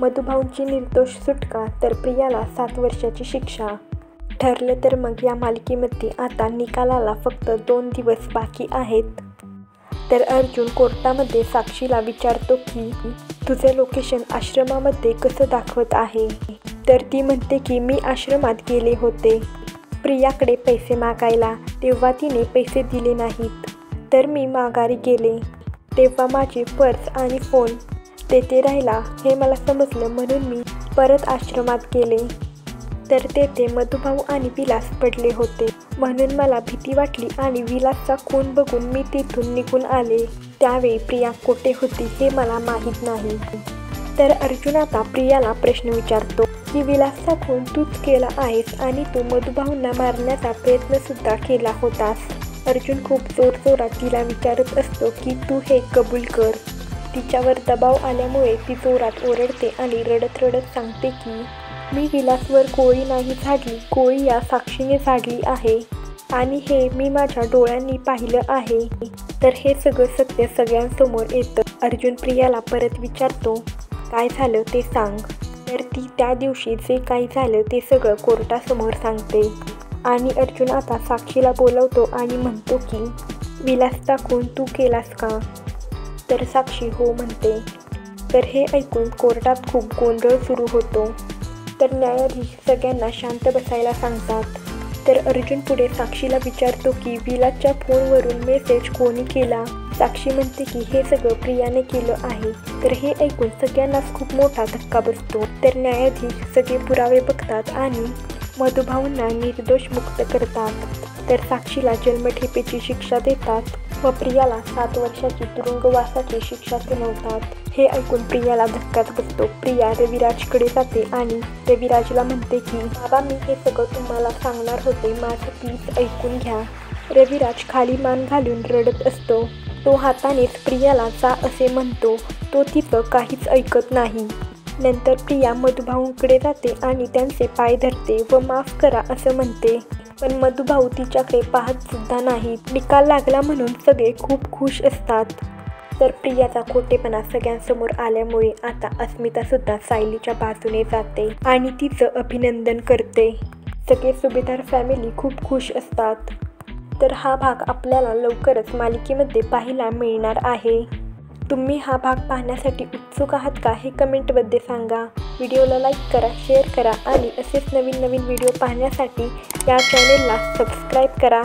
मधुभाऊंची निर्दोष सुटका तर प्रियाला 7 वर्षाची शिक्षा। ठरलं तर मग या मालिकेमध्ये आता निकालाला फक्त 2 दिवस बाकी आहेत। तर अर्जुन कोर्टामध्ये साक्षीला विचारतो की तुझं लोकेशन आश्रमामध्ये कसं दाखवत आहे। तर ती म्हणते की मी आश्रमात गेले होते प्रियाकडे पैसे मागायला, तेव्हा तिने पैसे दिले नाहीत, तर मी माघारी गेले, तेव्हा माझी पर्स आणि फोन तेथे राहिला हे मला समजलं, म्हणून मी परत आश्रमात गेले, तर तेथे मधुभाऊ आणि विलास पडले होते, म्हणून मला भीती वाटली आणि विलासचा खून बघून मी तिथून निघून आले। त्यावेळी प्रिया कुठे होती हे मला माहीत नाही। तर अर्जुन आता प्रियाला प्रश्न विचारतो की विलासचा खून तूच केला आहेस आणि तू मधुभाऊंना मारण्याचा प्रयत्नसुद्धा केला होतास। अर्जुन खूप जोरजोरात तिला विचारत असतो की तू हे कबूल कर। तिच्यावर दबाव आल्यामुळे ती जोरात ओरडते आणि रडत रडत सांगते की मी विलासवर गोळी नाही झाडली, गोळी या साक्षीने झाडली आहे आणि हे मी माझ्या डोळ्यांनी पाहिलं आहे। तर हे सगळं सत्य सगळ्यांसमोर येतं। अर्जुन प्रियाला परत विचारतो काय झालं ते सांग। तर ती त्या दिवशी जे काही झालं ते सगळं कोर्टासमोर सांगते आणि अर्जुन आता साक्षीला बोलवतो आणि म्हणतो की विलासचा खून तू केलास का। तर साक्षी हो म्हणते। तर हे ऐकून कोर्टात खूप गोंधळ सुरू होतो। तर न्यायाधीश सगळ्यांना शांत बसायला सांगतात। तर अर्जुन पुढे साक्षीला विचारतो की विलासच्या फोनवरून मेसेज कोणी केला। साक्षी म्हणते की हे सगळं प्रियाने केलं आहे। तर हे ऐकून सगळ्यांनाच खूप मोठा धक्का बसतो। तर न्यायाधीश सगळे पुरावे बघतात आणि मधुभाऊंना निर्दोष मुक्त करतात। तर साक्षीला जन्मठेपेची शिक्षा देतात व प्रियाला 7 वर्षाची तुरुंगवासाची शिक्षा सुनावतात। हे ऐकून प्रियाला धक्काच बसतो। प्रिया रविराजकडे जाते आणि रविराजला म्हणते की बाबा मी हे सगळं तुम्हाला सांगणार होते, माझं प्लीज ऐकून घ्या। रविराज खाली मान घालून रडत असतो। तो हातानेच प्रियाला जा असे म्हणतो, तो तिचं काहीच ऐकत नाही। नंतर प्रिया मधुभाऊंकडे जाते आणि त्यांचे पाय धरते व माफ करा असं म्हणते, पण मधुभाऊ तिच्याकडे पाहत सुद्धा नाही। निकाल लागला म्हणून सगळे खूप खुश असतात। तर प्रियाचा खोटेपणा सगळ्यांसमोर आल्यामुळे आता अस्मिता सुद्धा सायलीच्या बाजूने जाते आणि तिचं अभिनंदन करते। सगळे सुभेदार फॅमिली खूप खुश असतात। तर हा भाग आपल्याला लवकरच मालिकेमध्ये पाहायला मिळणार आहे। तुम्ही हा भाग पाहण्यासाठी उत्सुक आहात का हे कमेंटमध्ये सांगा। व्हिडिओला लाईक करा, शेअर करा आणि असेच नवीन नवीन व्हिडिओ पाहण्यासाठी या चॅनेलला सबस्क्राईब करा।